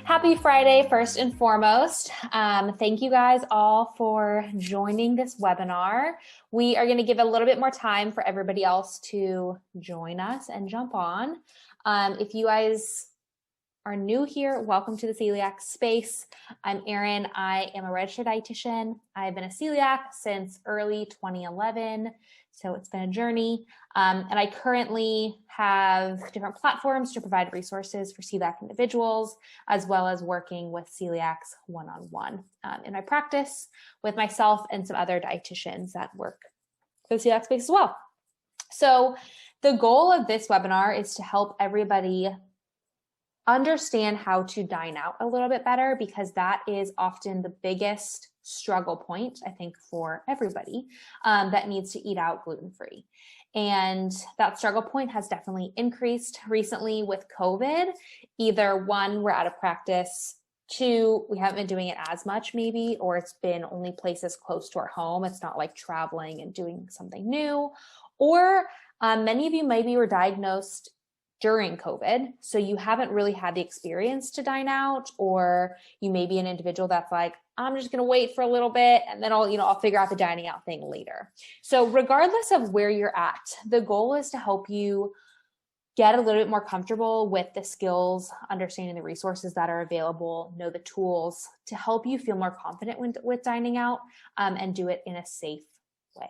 Happy Friday, first and foremost. Thank you guys all for joining this webinar. We are going to give a little bit more time for everybody else to join us and jump on. If you guys are new here, welcome to the celiac space. I'm Erin. I am a registered dietitian. I've been a celiac since early 2011, so it's been a journey. And I currently have different platforms to provide resources for celiac individuals, as well as working with celiacs one-on-one in my practice with myself and some other dietitians that work for the celiac space as well. So the goal of this webinar is to help everybody understand how to dine out a little bit better, because that is often the biggest struggle point, I think, for everybody that needs to eat out gluten-free. And that struggle point has definitely increased recently with COVID. Either one, we're out of practice, two, we haven't been doing it as much maybe, or it's been only places close to our home. It's not like traveling and doing something new. Or many of you maybe were diagnosed during COVID, so you haven't really had the experience to dine out, or you may be an individual that's like, I'm just going to wait for a little bit and then I'll figure out the dining out thing later. So regardless of where you're at, the goal is to help you get a little bit more comfortable with the skills, understanding the resources that are available, know the tools to help you feel more confident with dining out and do it in a safe way.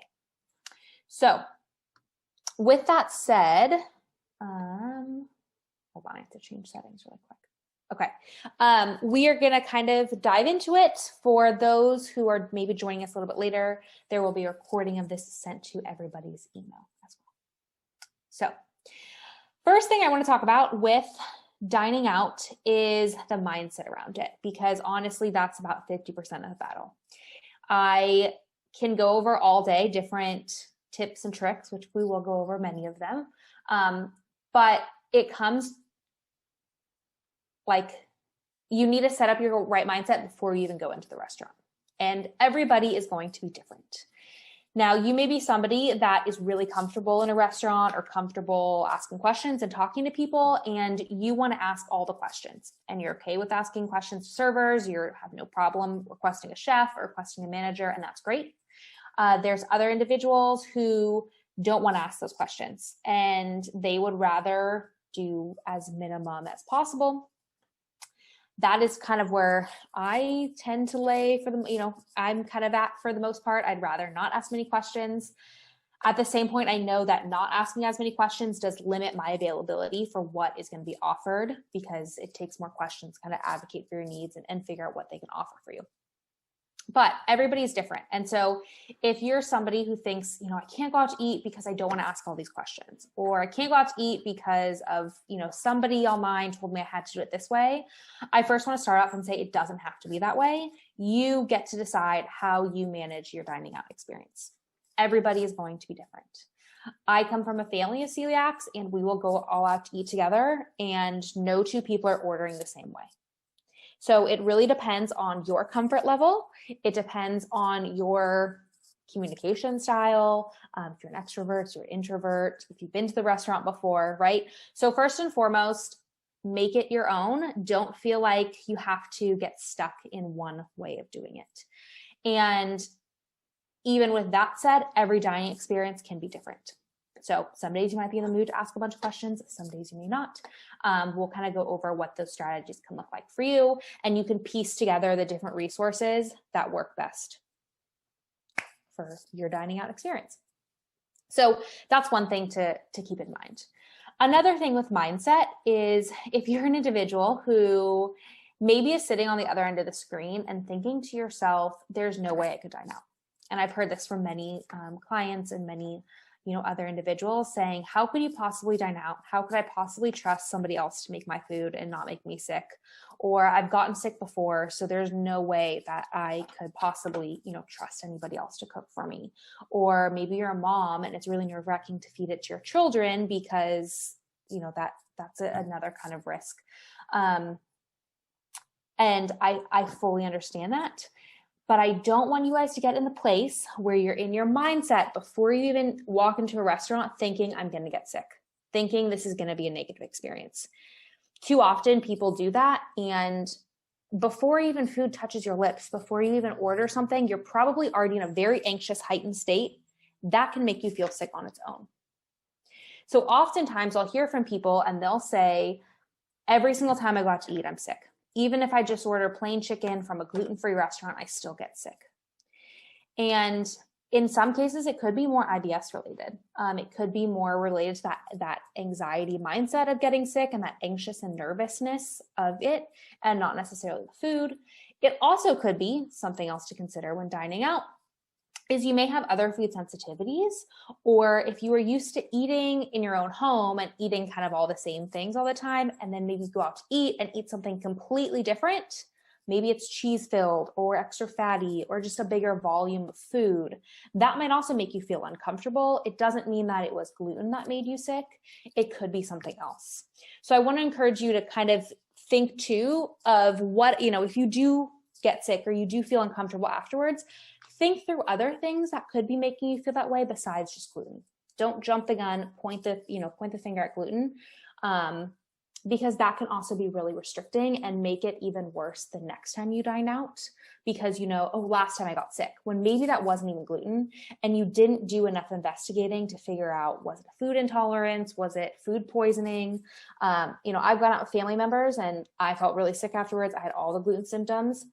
So with that said, hold on, I have to change settings really quick. Okay, we are going to kind of dive into it. For those who are maybe joining us a little bit later, there will be a recording of this sent to everybody's email as well. So first thing I want to talk about with dining out is the mindset around it, because honestly, that's about 50% of the battle. I can go over all day different tips and tricks, which we will go over many of them. But it comes like you need to set up your right mindset before you even go into the restaurant. And everybody is going to be different. Now, you may be somebody that is really comfortable in a restaurant or comfortable asking questions and talking to people, and you want to ask all the questions. And you're okay with asking questions to servers. You have no problem requesting a chef or requesting a manager, and that's great. There's other individuals who don't want to ask those questions, and they would rather do as minimum as possible. That is kind of where I tend to lay for the, I'm kind of at for the most part. I'd rather not ask many questions. At the same point, I know that not asking as many questions does limit my availability for what is going to be offered, because it takes more questions to kind of advocate for your needs and figure out what they can offer for you. But everybody's different. And so if you're somebody who thinks, I can't go out to eat because I don't want to ask all these questions, or I can't go out to eat because of, somebody online told me I had to do it this way, I first want to start off and say it doesn't have to be that way. You get to decide how you manage your dining out experience. Everybody is going to be different. I come from a family of celiacs, and we will go all out to eat together, and no two people are ordering the same way. So it really depends on your comfort level. It depends on your communication style. If you're an extrovert, if you're an introvert, if you've been to the restaurant before, right? So first and foremost, make it your own. Don't feel like you have to get stuck in one way of doing it. And even with that said, every dining experience can be different. So some days you might be in the mood to ask a bunch of questions. Some days you may not. We'll kind of go over what those strategies can look like for you, and you can piece together the different resources that work best for your dining out experience. So that's one thing to keep in mind. Another thing with mindset is if you're an individual who maybe is sitting on the other end of the screen and thinking to yourself, there's no way I could dine out. And I've heard this from many clients and many other individuals saying, how could you possibly dine out? How could I possibly trust somebody else to make my food and not make me sick? Or I've gotten sick before, so there's no way that I could possibly, trust anybody else to cook for me. Or maybe you're a mom and it's really nerve-wracking to feed it to your children because, that's another kind of risk. And I fully understand that. But I don't want you guys to get in the place where you're in your mindset before you even walk into a restaurant thinking I'm going to get sick, thinking this is going to be a negative experience. too often people do that, and before even food touches your lips, before you even order something, you're probably already in a very anxious, heightened state. That can make you feel sick on its own. So oftentimes I'll hear from people and they'll say, every single time I go out to eat, I'm sick. Even if I just order plain chicken from a gluten-free restaurant, I still get sick. And in some cases, it could be more IBS related. It could be more related to that anxiety mindset of getting sick and that anxious and nervousness of it, and not necessarily the food. It also could be something else to consider when dining out, is you may have other food sensitivities, or if you are used to eating in your own home and eating kind of all the same things all the time, and then maybe go out to eat and eat something completely different. Maybe it's cheese filled or extra fatty or just a bigger volume of food. That might also make you feel uncomfortable. It doesn't mean that it was gluten that made you sick. It could be something else. So I want to encourage you to kind of think too of what, if you do get sick or you do feel uncomfortable afterwards, think through other things that could be making you feel that way besides just gluten. Don't jump the gun, point the finger at gluten. Because that can also be really restricting and make it even worse the next time you dine out, because last time I got sick, when maybe that wasn't even gluten and you didn't do enough investigating to figure out, was it a food intolerance? Was it food poisoning? I've gone out with family members and I felt really sick afterwards. I had all the gluten symptoms.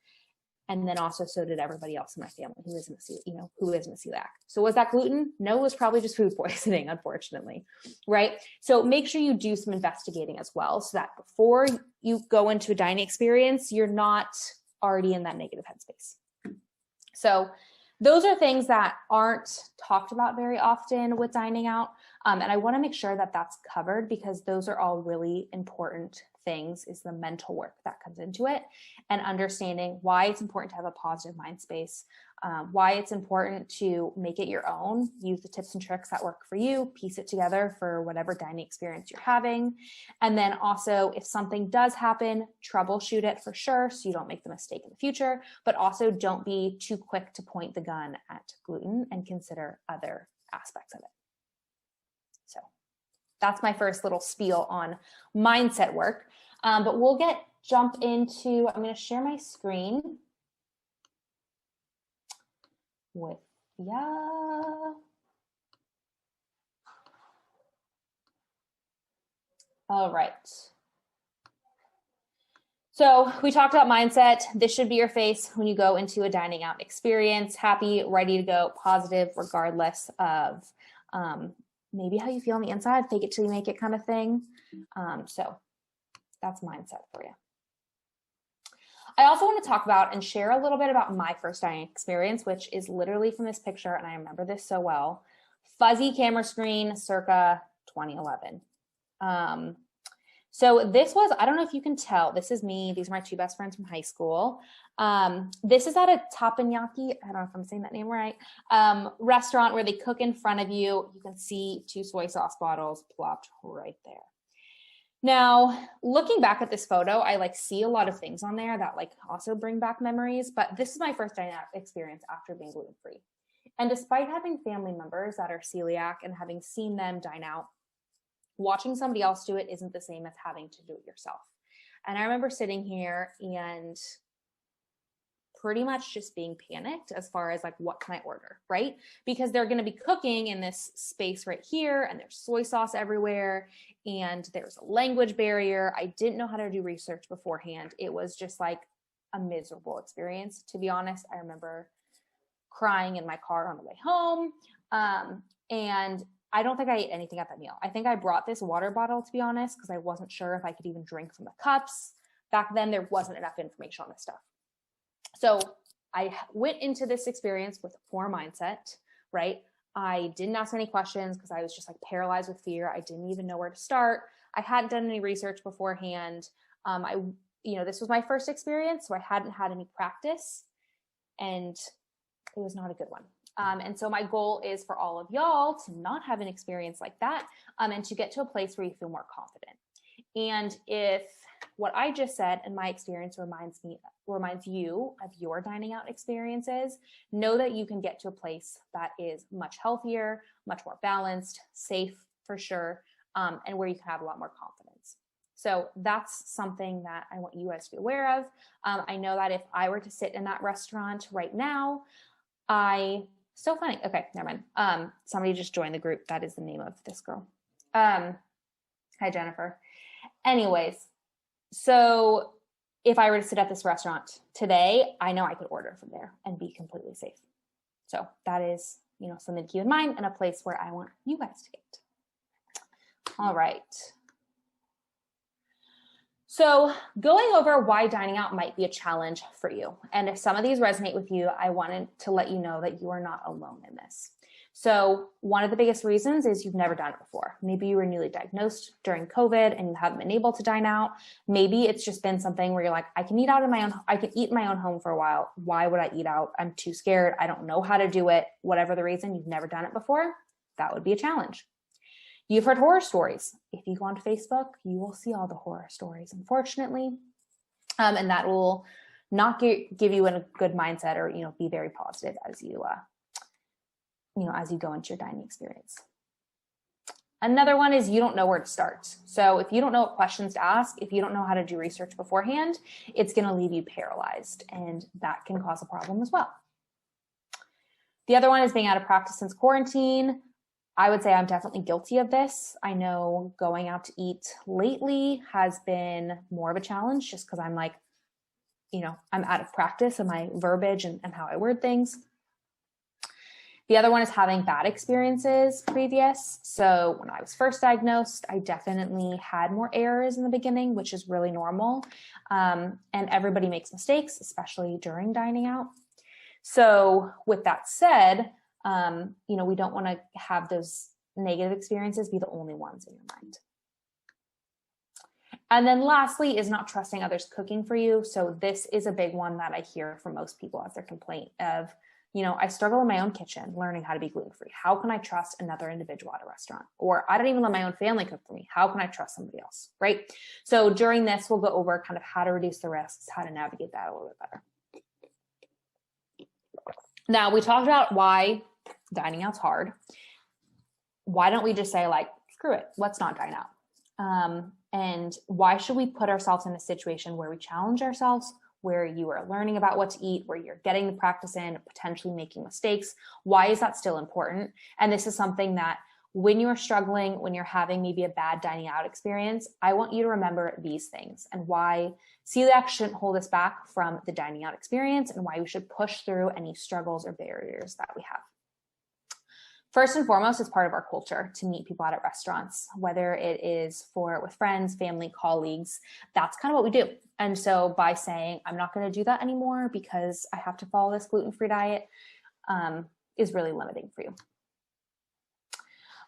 And then also so did everybody else in my family who isn't a celiac. So was that gluten? No, it was probably just food poisoning, unfortunately, right? So make sure you do some investigating as well, so that before you go into a dining experience, you're not already in that negative headspace. So those are things that aren't talked about very often with dining out. And I want to make sure that that's covered, because those are all really important things, is the mental work that comes into it, and understanding why it's important to have a positive mind space, why it's important to make it your own, use the tips and tricks that work for you, piece it together for whatever dining experience you're having. And then also, if something does happen, troubleshoot it for sure, so you don't make the mistake in the future, but also don't be too quick to point the gun at gluten and consider other aspects of it. So that's my first little spiel on mindset work. But we'll jump into, I'm going to share my screen with ya. All right. So we talked about mindset. This should be your face when you go into a dining out experience, happy, ready to go, positive, regardless of maybe how you feel on the inside, fake it till you make it kind of thing. So that's mindset for you. I also want to talk about and share a little bit about my first dining experience, which is literally from this picture, and I remember this so well. Fuzzy camera screen circa 2011. So this was, I don't know if you can tell, this is me. These are my two best friends from high school. This is at a teppanyaki, I don't know if I'm saying that name right, restaurant where they cook in front of you. You can see 2 soy sauce bottles plopped right there. Now, looking back at this photo, I see a lot of things on there that also bring back memories, but this is my first dining out experience after being gluten-free. And despite having family members that are celiac and having seen them dine out, watching somebody else do it isn't the same as having to do it yourself. And I remember sitting here and pretty much just being panicked as far as what can I order, right? Because they're going to be cooking in this space right here, and there's soy sauce everywhere, and there's a language barrier. I didn't know how to do research beforehand. It was just a miserable experience, to be honest. I remember crying in my car on the way home, and I don't think I ate anything at that meal. I think I brought this water bottle, to be honest, because I wasn't sure if I could even drink from the cups. Back then, there wasn't enough information on this stuff. So I went into this experience with a poor mindset, right? I didn't ask any questions because I was just paralyzed with fear. I didn't even know where to start. I hadn't done any research beforehand. This was my first experience, so I hadn't had any practice, and it was not a good one. And so my goal is for all of y'all to not have an experience like that, and to get to a place where you feel more confident. And if what I just said and my experience reminds you of your dining out experiences, know that you can get to a place that is much healthier, much more balanced, safe for sure, and where you can have a lot more confidence. So that's something that I want you guys to be aware of. I know that if I were to sit in that restaurant right now, so funny. Okay, never mind. Somebody just joined the group. That is the name of this girl. Hi, Jennifer. Anyways, so if I were to sit at this restaurant today, I know I could order from there and be completely safe. So that is, something to keep in mind and a place where I want you guys to get. All right. So going over why dining out might be a challenge for you. And if some of these resonate with you, I wanted to let you know that you are not alone in this. So one of the biggest reasons is you've never done it before. Maybe you were newly diagnosed during COVID and you haven't been able to dine out. Maybe it's just been something where you're like, I can eat in my own home for a while. Why would I eat out? I'm too scared. I don't know how to do it. Whatever the reason, you've never done it before, that would be a challenge. You've heard horror stories. If you go on Facebook, you will see all the horror stories, unfortunately. And that will not give you a good mindset or, be very positive as you go into your dining experience. Another one is you don't know where to start. So if you don't know what questions to ask, if you don't know how to do research beforehand, it's going to leave you paralyzed, and that can cause a problem as well. The other one is being out of practice since quarantine. I would say I'm definitely guilty of this. I know going out to eat lately has been more of a challenge just because I'm like, I'm out of practice in my verbiage and how I word things. The other one is having bad experiences previous. So when I was first diagnosed, I definitely had more errors in the beginning, which is really normal. And everybody makes mistakes, especially during dining out. So with that said, we don't want to have those negative experiences be the only ones in your mind. And then lastly is not trusting others cooking for you. So this is a big one that I hear from most people as their complaint of, I struggle in my own kitchen learning how to be gluten-free. How can I trust another individual at a restaurant? Or I don't even let my own family cook for me. How can I trust somebody else, right? So during this, we'll go over kind of how to reduce the risks, how to navigate that a little bit better. Now, we talked about why dining out's hard. Why don't we just say screw it, let's not dine out? And why should we put ourselves in a situation where we challenge ourselves, where you are learning about what to eat, where you're getting the practice in, potentially making mistakes? Why is that still important? And this is something that when you're struggling, when you're having maybe a bad dining out experience, I want you to remember these things and why celiac shouldn't hold us back from the dining out experience and why we should push through any struggles or barriers that we have. First and foremost, it's part of our culture to meet people out at restaurants, whether it is with friends, family, colleagues. That's kind of what we do. And so by saying, I'm not going to do that anymore because I have to follow this gluten-free diet, is really limiting for you.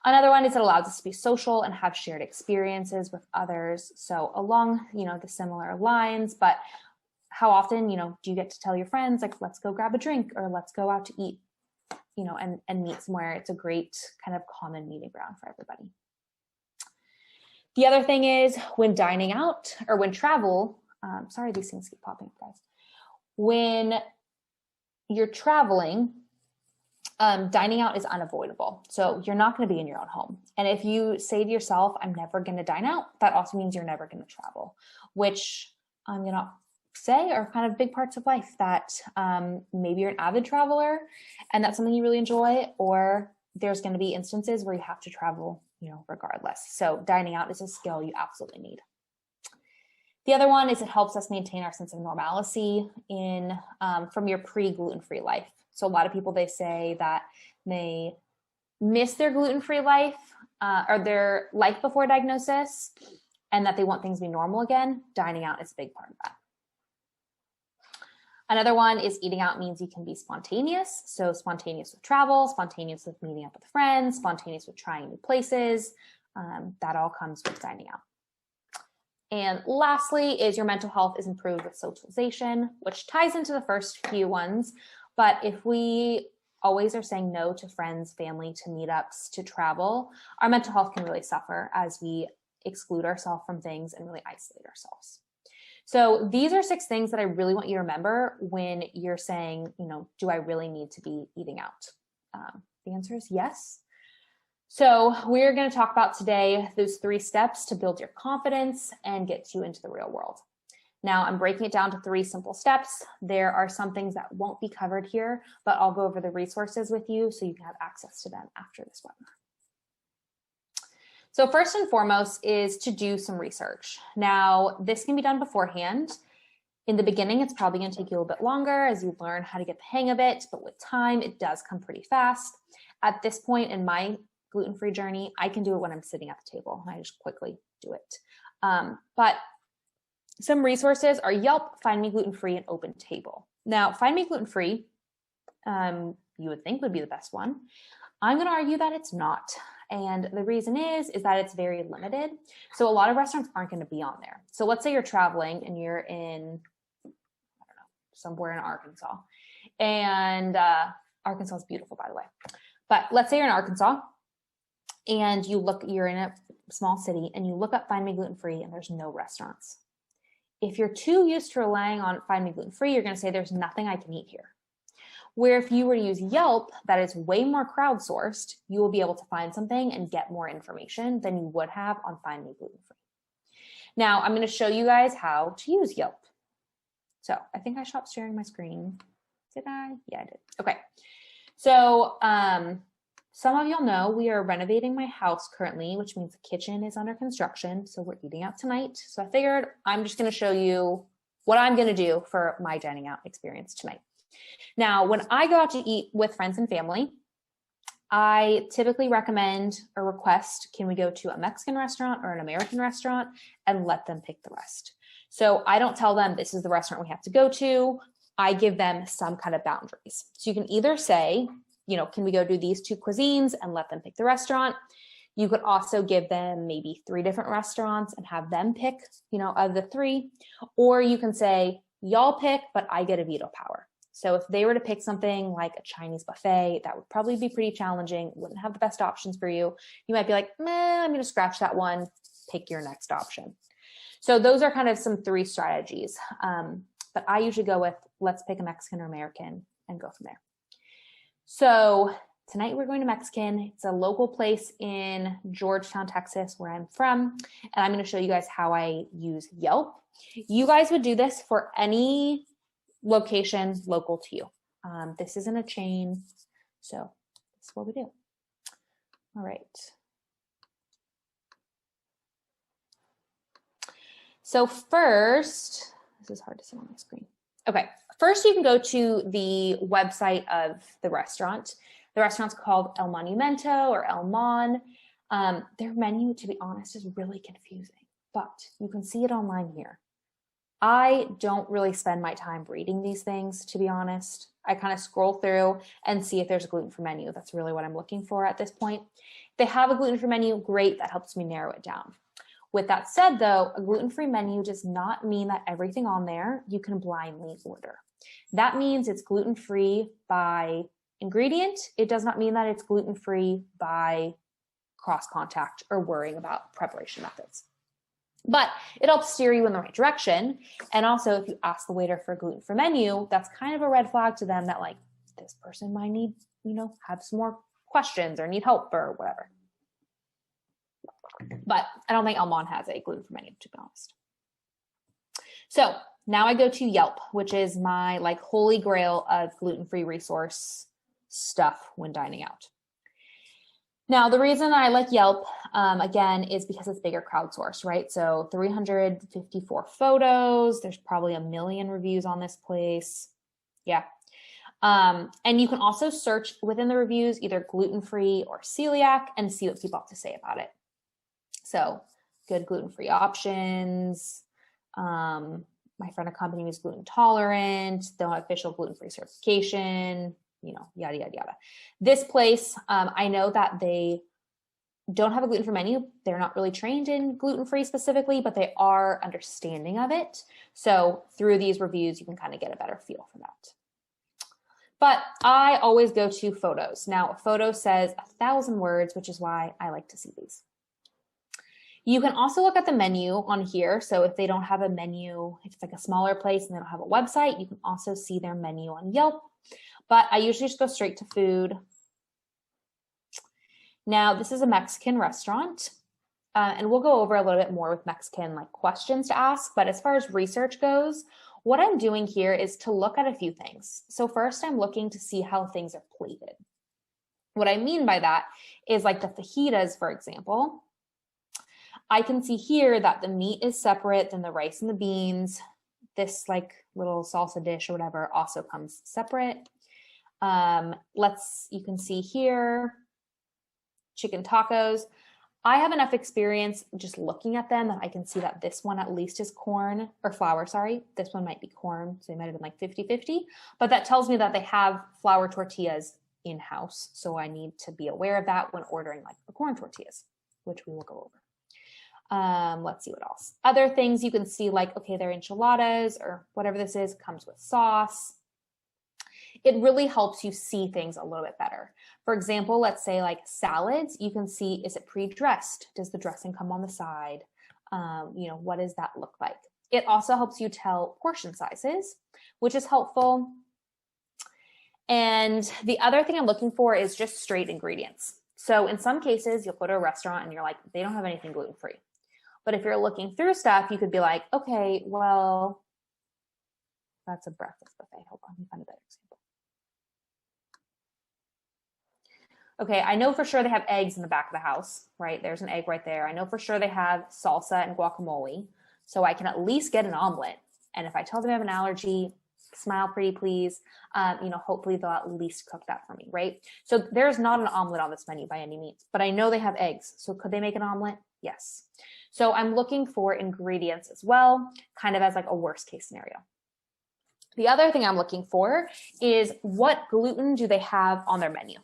Another one is it allows us to be social and have shared experiences with others. So along, the similar lines, but how often, do you get to tell your friends, let's go grab a drink or let's go out to eat? And meet somewhere. It's a great kind of common meeting ground for everybody. The other thing is when dining out or when travel, sorry, these things keep popping up, guys. When you're traveling, dining out is unavoidable. So you're not going to be in your own home. And if you say to yourself, I'm never going to dine out, that also means you're never going to travel, which I'm going to say are kind of big parts of life that maybe you're an avid traveler and that's something you really enjoy, or there's going to be instances where you have to travel, regardless. So dining out is a skill you absolutely need. The other one is it helps us maintain our sense of normalcy from your pre-gluten-free life. So a lot of people, they say that they miss their gluten-free life or their life before diagnosis and that they want things to be normal again. Dining out is a big part of that. Another one is eating out means you can be spontaneous. So spontaneous with travel, spontaneous with meeting up with friends, spontaneous with trying new places. That all comes with dining out. And lastly is your mental health is improved with socialization, which ties into the first few ones. But if we always are saying no to friends, family, to meetups, to travel, our mental health can really suffer as we exclude ourselves from things and really isolate ourselves. So these are 6 things that I really want you to remember when you're saying, do I really need to be eating out? The answer is yes. So we're going to talk about today those 3 steps to build your confidence and get you into the real world. Now I'm breaking it down to 3 simple steps. There are some things that won't be covered here, but I'll go over the resources with you so you can have access to them after this webinar. So first and foremost is to do some research. Now this can be done beforehand. In the beginning, it's probably going to take you a little bit longer as you learn how to get the hang of it, but with time, it does come pretty fast. At this point in my gluten-free journey, I can do it when I'm sitting at the table. I just quickly do it. But some resources are Yelp, Find Me Gluten-Free, and Open Table. Now, Find Me Gluten-Free, you would think would be the best one. I'm going to argue that it's not. And the reason is that it's very limited. So a lot of restaurants aren't going to be on there. So let's say you're traveling and you're in, I don't know, somewhere in Arkansas. And Arkansas is beautiful, by the way. But let's say you're in Arkansas and you're in a small city and you look up Find Me Gluten-Free and there's no restaurants. If you're too used to relying on Find Me Gluten-Free, you're going to say there's nothing I can eat here. Where if you were to use Yelp, that is way more crowdsourced, you will be able to find something and get more information than you would have on Find Me Gluten-Free. Now, I'm going to show you guys how to use Yelp. So I think I stopped sharing my screen. Did I? Yeah, I did. Okay. So some of y'all know we are renovating my house currently, which means the kitchen is under construction. So we're eating out tonight. So I figured I'm just going to show you what I'm going to do for my dining out experience tonight. Now, when I go out to eat with friends and family, I typically recommend or request, can we go to a Mexican restaurant or an American restaurant, and let them pick the rest. So I don't tell them this is the restaurant we have to go to. I give them some kind of boundaries. So you can either say, can we go do these 2 cuisines and let them pick the restaurant? You could also give them maybe 3 different restaurants and have them pick, of the 3. Or you can say, y'all pick, but I get a veto power. So if they were to pick something like a Chinese buffet, that would probably be pretty challenging, wouldn't have the best options for you. You might be like, I'm going to scratch that one, pick your next option. So those are kind of some 3 strategies. But I usually go with, let's pick a Mexican or American and go from there. So tonight we're going to Mexican. It's a local place in Georgetown, Texas, where I'm from. And I'm going to show you guys how I use Yelp. You guys would do this for any location local to you. This isn't a chain, so that's what we do. All right. So first, this is hard to see on my screen. Okay, first you can go to the website of the restaurant. The restaurant's called El Monumento or El Mon. Their menu, to be honest, is really confusing, but you can see it online here. I don't really spend my time reading these things, to be honest. I kind of scroll through and see if there's a gluten-free menu. That's really what I'm looking for at this point. If they have a gluten-free menu, great, that helps me narrow it down. With that said, though, a gluten-free menu does not mean that everything on there you can blindly order. That means it's gluten-free by ingredient. It does not mean that it's gluten-free by cross-contact or worrying about preparation methods. But it helps steer you in the right direction. And also, if you ask the waiter for a gluten-free menu, that's kind of a red flag to them that, like, this person might need, have some more questions or need help or whatever. But I don't think El Mon has a gluten-free menu, to be honest. So now I go to Yelp, which is my holy grail of gluten-free resource stuff when dining out. Now, the reason I like Yelp, again, is because it's bigger crowdsourced, right? So 354 photos. There's probably 1 million reviews on this place. Yeah. And you can also search within the reviews, either gluten-free or celiac, and see what people have to say about it. So good gluten-free options. My friend accompanied me is gluten tolerant. They don't have official gluten-free certification. Yada, yada, yada. This place, I know that they don't have a gluten-free menu. They're not really trained in gluten-free specifically, but they are understanding of it. So through these reviews, you can kind of get a better feel for that. But I always go to photos. Now, a photo says 1,000 words, which is why I like to see these. You can also look at the menu on here. So if they don't have a menu, if it's a smaller place and they don't have a website, you can also see their menu on Yelp. But I usually just go straight to food. Now, this is a Mexican restaurant, and we'll go over a little bit more with Mexican like questions to ask. But as far as research goes, what I'm doing here is to look at a few things. So first, I'm looking to see how things are plated. What I mean by that is like the fajitas, for example. I can see here that the meat is separate than the rice and the beans. This like little salsa dish or whatever also comes separate. You can see here, chicken tacos. I have enough experience just looking at them that I can see that this one at least is corn or flour, sorry. This one might be corn, so they might have been like 50-50, but that tells me that they have flour tortillas in-house. So I need to be aware of that when ordering like the corn tortillas, which we will go over. Let's see what else. Other things you can see like, okay, their enchiladas or whatever this is comes with sauce. It really helps you see things a little bit better. For example, let's say like salads, you can see, is it pre-dressed? Does the dressing come on the side? What does that look like? It also helps you tell portion sizes, which is helpful. And the other thing I'm looking for is just straight ingredients. So in some cases, you'll go to a restaurant and you're like, they don't have anything gluten-free. But if you're looking through stuff, you could be like, okay, well, that's a breakfast buffet. Hold on, let me find a better example. Okay, I know for sure they have eggs in the back of the house, right? There's an egg right there. I know for sure they have salsa and guacamole, so I can at least get an omelet. And if I tell them I have an allergy, smile pretty please, hopefully they'll at least cook that for me, right? So there's not an omelet on this menu by any means, but I know they have eggs. So could they make an omelet? Yes. So I'm looking for ingredients as well, kind of as like a worst case scenario. The other thing I'm looking for is what gluten do they have on their menu?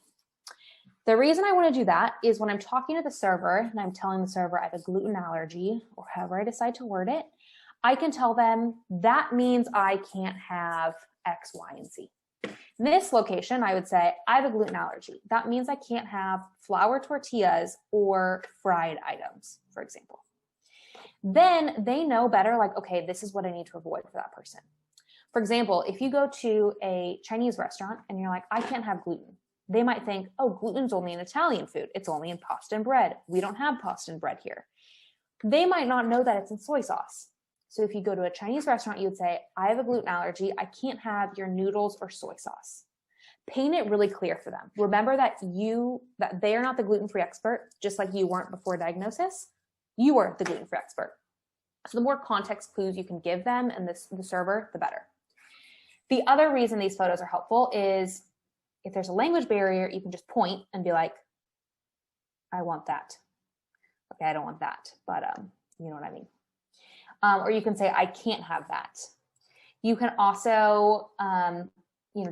The reason I want to do that is when I'm talking to the server and I'm telling the server I have a gluten allergy or however I decide to word it, I can tell them that means I can't have X, Y, and Z. In this location, I would say I have a gluten allergy. That means I can't have flour tortillas or fried items, for example. Then they know better, like, okay, this is what I need to avoid for that person. For example, if you go to a Chinese restaurant and you're like, I can't have gluten, they might think, oh, gluten's only in Italian food. It's only in pasta and bread. We don't have pasta and bread here. They might not know that it's in soy sauce. So if you go to a Chinese restaurant, you would say, I have a gluten allergy. I can't have your noodles or soy sauce. Paint it really clear for them. Remember that they are not the gluten-free expert, just like you weren't before diagnosis. You are the gluten-free expert. So the more context clues you can give them and the server, the better. The other reason these photos are helpful is if there's a language barrier, you can just point and be like, I want that. Okay, I don't want that, but you know what I mean. Or you can say, I can't have that. You can also,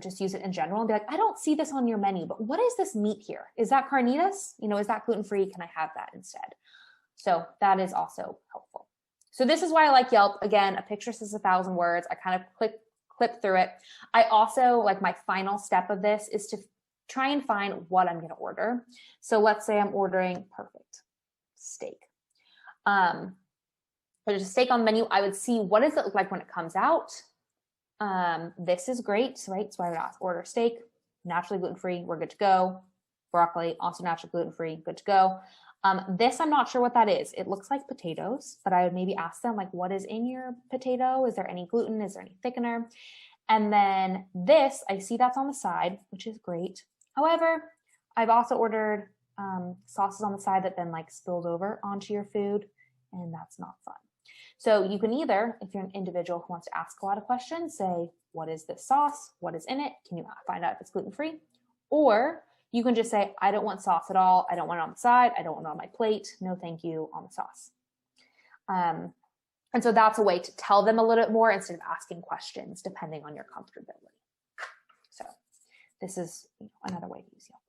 just use it in general and be like, I don't see this on your menu, but what is this meat here? Is that carnitas? Is that gluten-free? Can I have that instead? So that is also helpful. So this is why I like Yelp. Again, a picture says 1,000 words. I kind of clip through it. I also, like my final step of this is to try and find what I'm going to order. So let's say I'm ordering steak. There's a steak on the menu. I would see what does it look like when it comes out. This is great, right? So I would order steak, naturally gluten-free, we're good to go. Broccoli, also naturally gluten-free, good to go. This, I'm not sure what that is. It looks like potatoes, but I would maybe ask them like, what is in your potato? Is there any gluten? Is there any thickener? And then this, I see that's on the side, which is great. However, I've also ordered sauces on the side that then like spills over onto your food, and that's not fun. So you can either, if you're an individual who wants to ask a lot of questions, say, what is this sauce? What is in it? Can you find out if it's gluten-free? Or you can just say, I don't want sauce at all. I don't want it on the side. I don't want it on my plate. No, thank you on the sauce. And so that's a way to tell them a little bit more instead of asking questions, depending on your comfortability. So this is another way to use Yelp.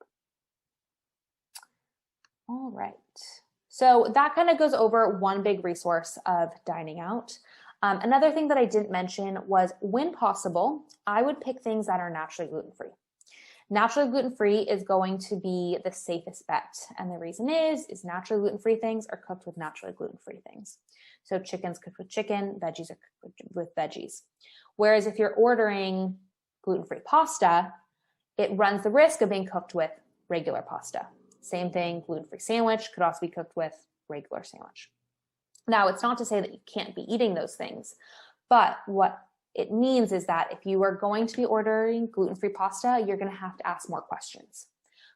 All right. So that kind of goes over one big resource of dining out. Another thing that I didn't mention was when possible, I would pick things that are naturally gluten-free. Naturally gluten-free is going to be the safest bet. And the reason is naturally gluten-free things are cooked with naturally gluten-free things. So chicken's cooked with chicken, veggies are cooked with veggies. Whereas if you're ordering gluten-free pasta, it runs the risk of being cooked with regular pasta. Same thing, gluten-free sandwich could also be cooked with regular sandwich. Now, it's not to say that you can't be eating those things, but what it means is that if you are going to be ordering gluten-free pasta, you're going to have to ask more questions.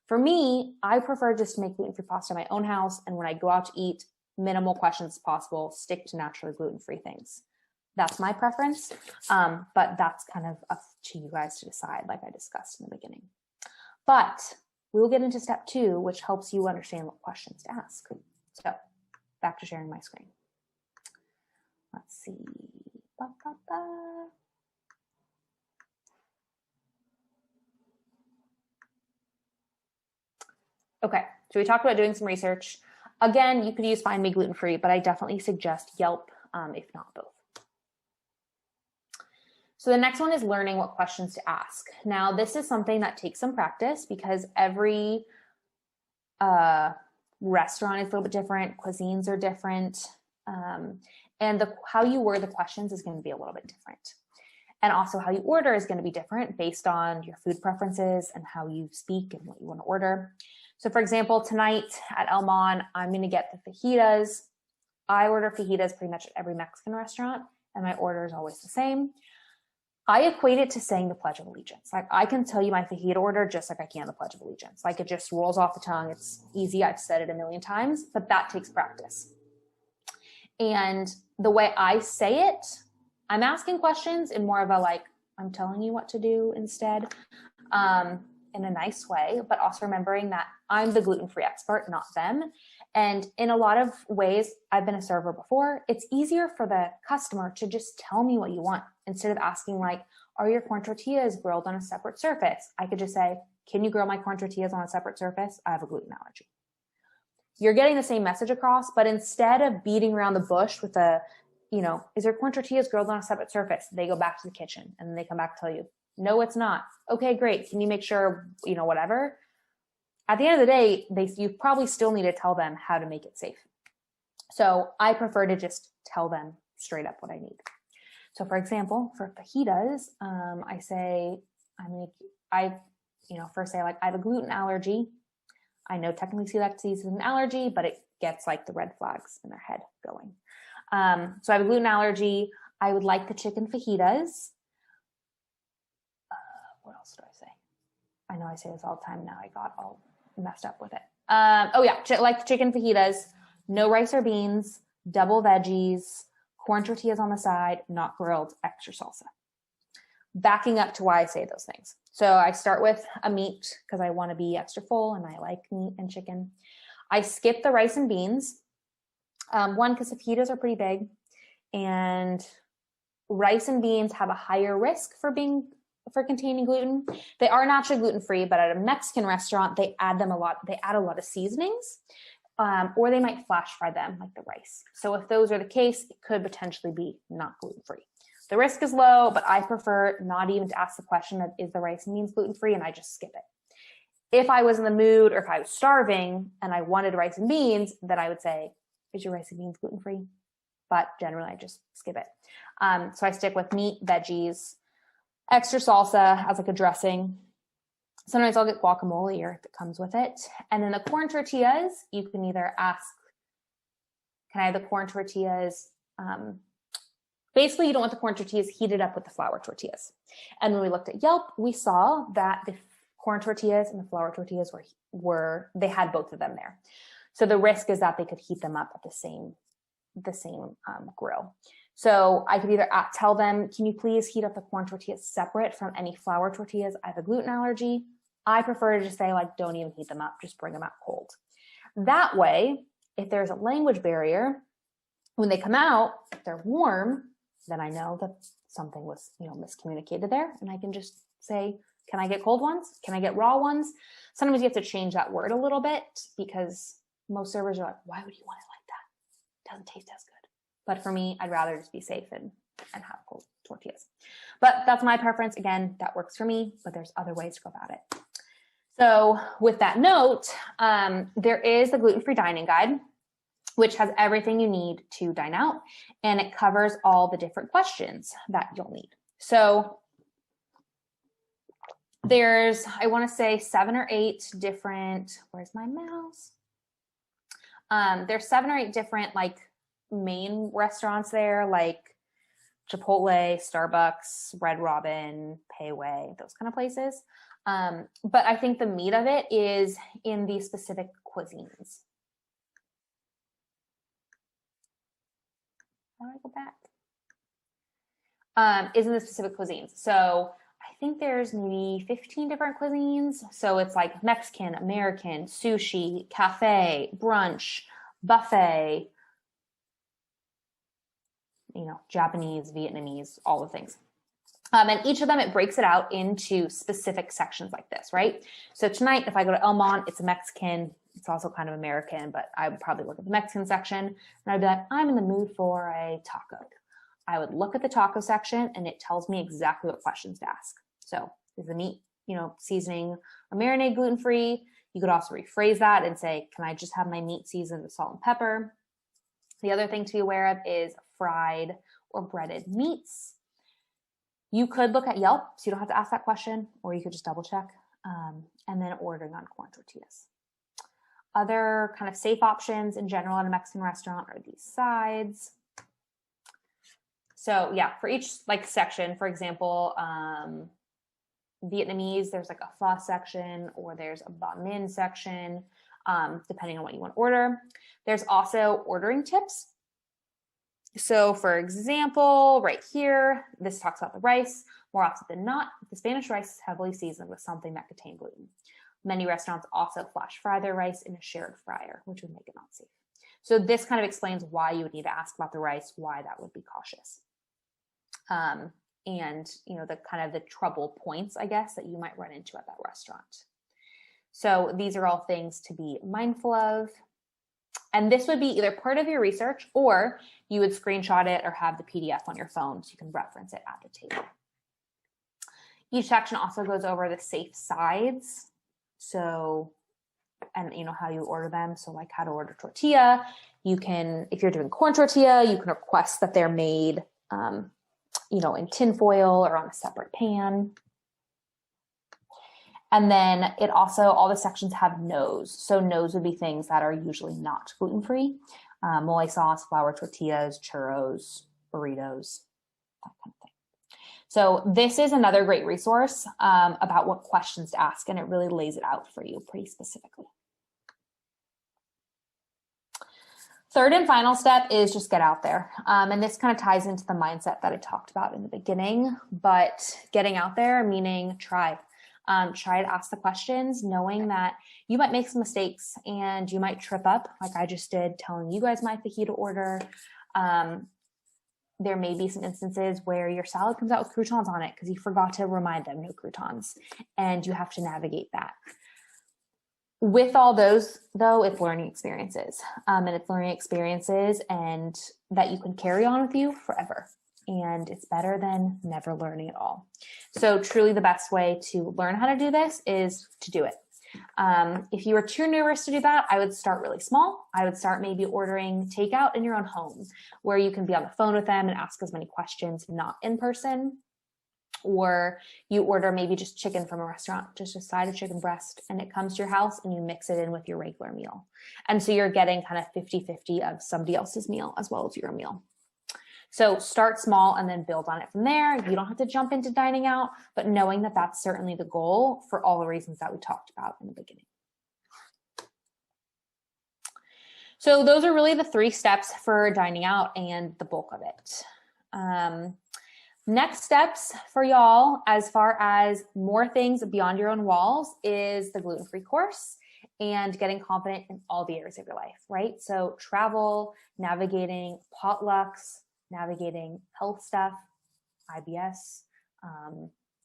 For me, I prefer just to make gluten-free pasta in my own house, and when I go out to eat, minimal questions as possible, stick to naturally gluten-free things. That's my preference, but that's kind of up to you guys to decide, like I discussed in the beginning. But we'll get into step 2, which helps you understand what questions to ask. So back to sharing my screen. Let's see. Okay, so we talked about doing some research. Again, you could use Find Me Gluten-Free, but I definitely suggest Yelp, if not both. So the next one is learning what questions to ask. Now, this is something that takes some practice because every restaurant is a little bit different, cuisines are different, and how you word the questions is going to be a little bit different. And also how you order is going to be different based on your food preferences and how you speak and what you want to order. So for example, tonight at El Mon, I'm going to get the fajitas. I order fajitas pretty much at every Mexican restaurant, and my order is always the same. I equate it to saying the Pledge of Allegiance. Like, I can tell you my fajita order just like I can the Pledge of Allegiance. Like, it just rolls off the tongue. It's easy. I've said it a million times, but that takes practice. And the way I say it, I'm asking questions in more of a, like, I'm telling you what to do instead, in a nice way, but also remembering that I'm the gluten-free expert, not them. And in a lot of ways, I've been a server before, it's easier for the customer to just tell me what you want instead of asking, like, are your corn tortillas grilled on a separate surface? I could just say, can you grill my corn tortillas on a separate surface? I have a gluten allergy. You're getting the same message across, but instead of beating around the bush with a, is your corn tortillas grilled on a separate surface? They go back to the kitchen and then they come back to tell you, no, it's not. Okay, great. Can you make sure, whatever? At the end of the day, you probably still need to tell them how to make it safe. So I prefer to just tell them straight up what I need. So for example, for fajitas, I say, first say, like, I have a gluten allergy. I know technically celiac disease is an allergy, but it gets like the red flags in their head going. So I have a gluten allergy. I would like the chicken fajitas. What else do I say? I know I say this all the time now. I got all messed up with it. Like the chicken fajitas, no rice or beans, double veggies, corn tortillas on the side, not grilled, extra salsa. Backing up to why I say those things. So I start with a meat because I want to be extra full and I like meat and chicken. I skip the rice and beans. One, because the fajitas are pretty big, and rice and beans have a higher risk for containing gluten. They are naturally gluten-free, but at a Mexican restaurant, they add a lot of seasonings, or they might flash fry them like the rice. So if those are the case, it could potentially be not gluten-free. The risk is low, but I prefer not even to ask the question of, is the rice and beans gluten-free? And I just skip it. If I was in the mood or if I was starving and I wanted rice and beans, then I would say, is your rice and beans gluten-free? But generally I just skip it. So I stick with meat, veggies, extra salsa as like a dressing. Sometimes I'll get guacamole or if it comes with it. And then the corn tortillas, you can either ask, can I have the corn tortillas? Basically, you don't want the corn tortillas heated up with the flour tortillas. And when we looked at Yelp, we saw that the corn tortillas and the flour tortillas they had both of them there. So the risk is that they could heat them up at the same grill. So I could either tell them, can you please heat up the corn tortillas separate from any flour tortillas? I have a gluten allergy. I prefer to just say, like, don't even heat them up, just bring them out cold. That way, if there's a language barrier, when they come out, if they're warm, then I know that something was, miscommunicated there. And I can just say, can I get cold ones? Can I get raw ones? Sometimes you have to change that word a little bit because most servers are like, why would you want it like that? It doesn't taste as good. But for me, I'd rather just be safe and have cold tortillas. But that's my preference. Again, that works for me, but there's other ways to go about it. So with that note, there is the gluten-free dining guide, which has everything you need to dine out, and it covers all the different questions that you'll need. So There's, I want to say 7 or 8 different, where's my mouse? There's 7 or 8 different like main restaurants there, like Chipotle, Starbucks, Red Robin, Payway, those kind of places. But I think the meat of it is in the specific cuisines. How do I go back? Is in the specific cuisines. So I think there's maybe 15 different cuisines. So it's like Mexican, American, sushi, cafe, brunch, buffet, you know, Japanese, Vietnamese, all the things. And each of them, it breaks it out into specific sections like this, right? So tonight, if I go to El Mont, it's a Mexican. It's also kind of American, but I would probably look at the Mexican section and I'd be like, I'm in the mood for a taco. I would look at the taco section and it tells me exactly what questions to ask. So is the meat, you know, seasoning or marinade gluten-free? You could also rephrase that and say, can I just have my meat seasoned with salt and pepper? The other thing to be aware of is fried or breaded meats. You could look at Yelp, so you don't have to ask that question, or you could just double check, and then ordering on corn tortillas. Other kind of safe options in general at a Mexican restaurant are these sides. So yeah, for each like section, for example, Vietnamese, there's like a pho section or there's a banh mi section, depending on what you want to order. There's also ordering tips. So for example, right here, this talks about the rice. More often than not, the Spanish rice is heavily seasoned with something that contains gluten. Many restaurants also flash fry their rice in a shared fryer, which would make it not safe. So this kind of explains why you would need to ask about the rice, why that would be cautious. And you know, the kind of the trouble points, I guess, that you might run into at that restaurant. So these are all things to be mindful of. And this would be either part of your research or you would screenshot it or have the PDF on your phone so you can reference it at the table. Each section also goes over the safe sides. So, and you know, how you order them. So like how to order tortilla. You can, if you're doing corn tortilla, you can request that they're made, you know, in tin foil or on a separate pan. And then it also, all the sections have no's. So no's would be things that are usually not gluten-free. Mole sauce, flour tortillas, churros, burritos, that kind of thing. So this is another great resource about what questions to ask, and it really lays it out for you pretty specifically. Third and final step is just get out there. And this kind of ties into the mindset that I talked about in the beginning, but getting out there, meaning try. Try to ask the questions, knowing that you might make some mistakes and you might trip up, like I just did, telling you guys my fajita order. There may be some instances where your salad comes out with croutons on it because you forgot to remind them no croutons, and you have to navigate that. With all those, though, it's learning experiences, and it's learning experiences and that you can carry on with you forever. And it's better than never learning at all. So truly the best way to learn how to do this is to do it. If you are too nervous to do that, I would start really small. I would start maybe ordering takeout in your own home where you can be on the phone with them and ask as many questions, not in person. Or you order maybe just chicken from a restaurant, just a side of chicken breast, and it comes to your house and you mix it in with your regular meal. And so you're getting kind of 50-50 of somebody else's meal as well as your meal. So start small and then build on it from there. You don't have to jump into dining out, but knowing that that's certainly the goal for all the reasons that we talked about in the beginning. So those are really the 3 steps for dining out and the bulk of it. Next steps for y'all, as far as more things beyond your own walls, is the gluten-free course and getting confident in all the areas of your life, right? So travel, navigating potlucks, navigating health stuff, IBS,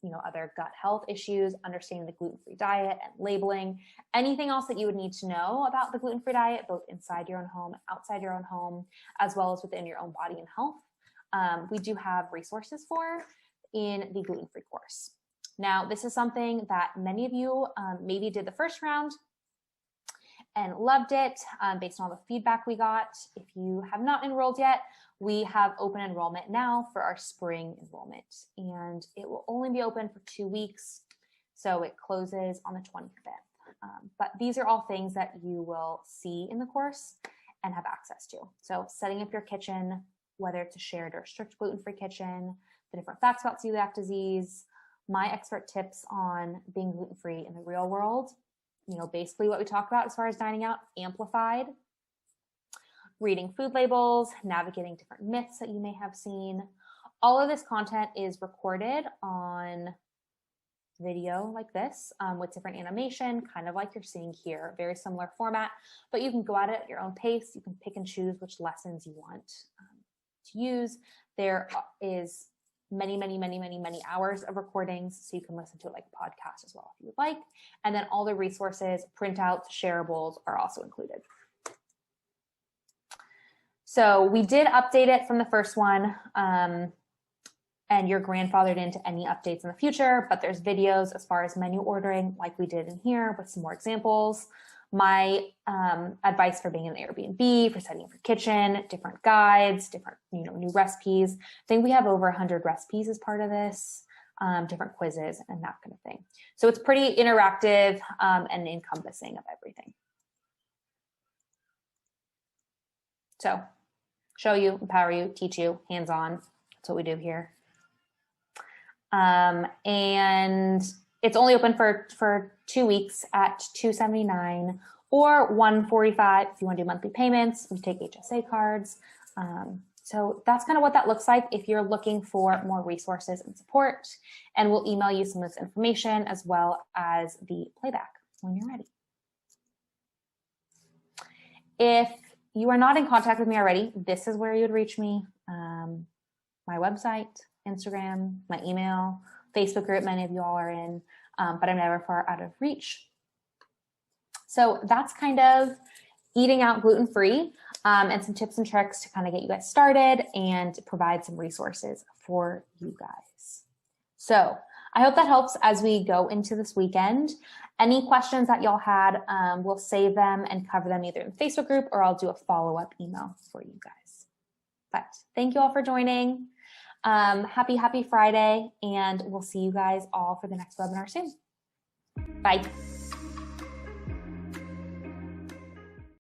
you know, other gut health issues, understanding the gluten-free diet and labeling, anything else that you would need to know about the gluten-free diet, both inside your own home, outside your own home, as well as within your own body and health. We do have resources for in the gluten-free course. Now, this is something that many of you maybe did the first round and loved it based on all the feedback we got. If you have not enrolled yet, we have open enrollment now for our spring enrollment, and it will only be open for 2 weeks. So it closes on the 25th. But these are all things that you will see in the course and have access to. So setting up your kitchen, whether it's a shared or strict gluten-free kitchen, the different facts about celiac disease, my expert tips on being gluten-free in the real world, basically what we talk about as far as dining out, amplified, reading food labels, navigating different myths that you may have seen. All of this content is recorded on video like this with different animation, kind of like you're seeing here, very similar format, but you can go at it at your own pace. You can pick and choose which lessons you want to use. There is many hours of recordings, so you can listen to it like a podcast as well if you would like. And then all the resources, printouts, shareables are also included. So we did update it from the first one, and you're grandfathered into any updates in the future, but there's videos as far as menu ordering like we did in here with some more examples. My advice for being in the Airbnb, for setting up your kitchen, different guides, different new recipes. I think we have over 100 recipes as part of this, different quizzes and that kind of thing. So it's pretty interactive and encompassing of everything. So show you, empower you, teach you, hands-on. That's what we do here. And it's only open for 2 weeks at $279 or $145 if you want to do monthly payments. We take HSA cards. So that's kind of what that looks like if you're looking for more resources and support. And we'll email you some of this information as well as the playback when you're ready. If you are not in contact with me already, this is where you would reach me. My website, Instagram, my email, Facebook group, many of you all are in, but I'm never far out of reach. So that's kind of eating out gluten-free and some tips and tricks to kind of get you guys started and provide some resources for you guys. So I hope that helps as we go into this weekend. Any questions that y'all had, we'll save them and cover them either in the Facebook group or I'll do a follow-up email for you guys. But thank you all for joining. Happy Friday, and we'll see you guys all for the next webinar soon. Bye.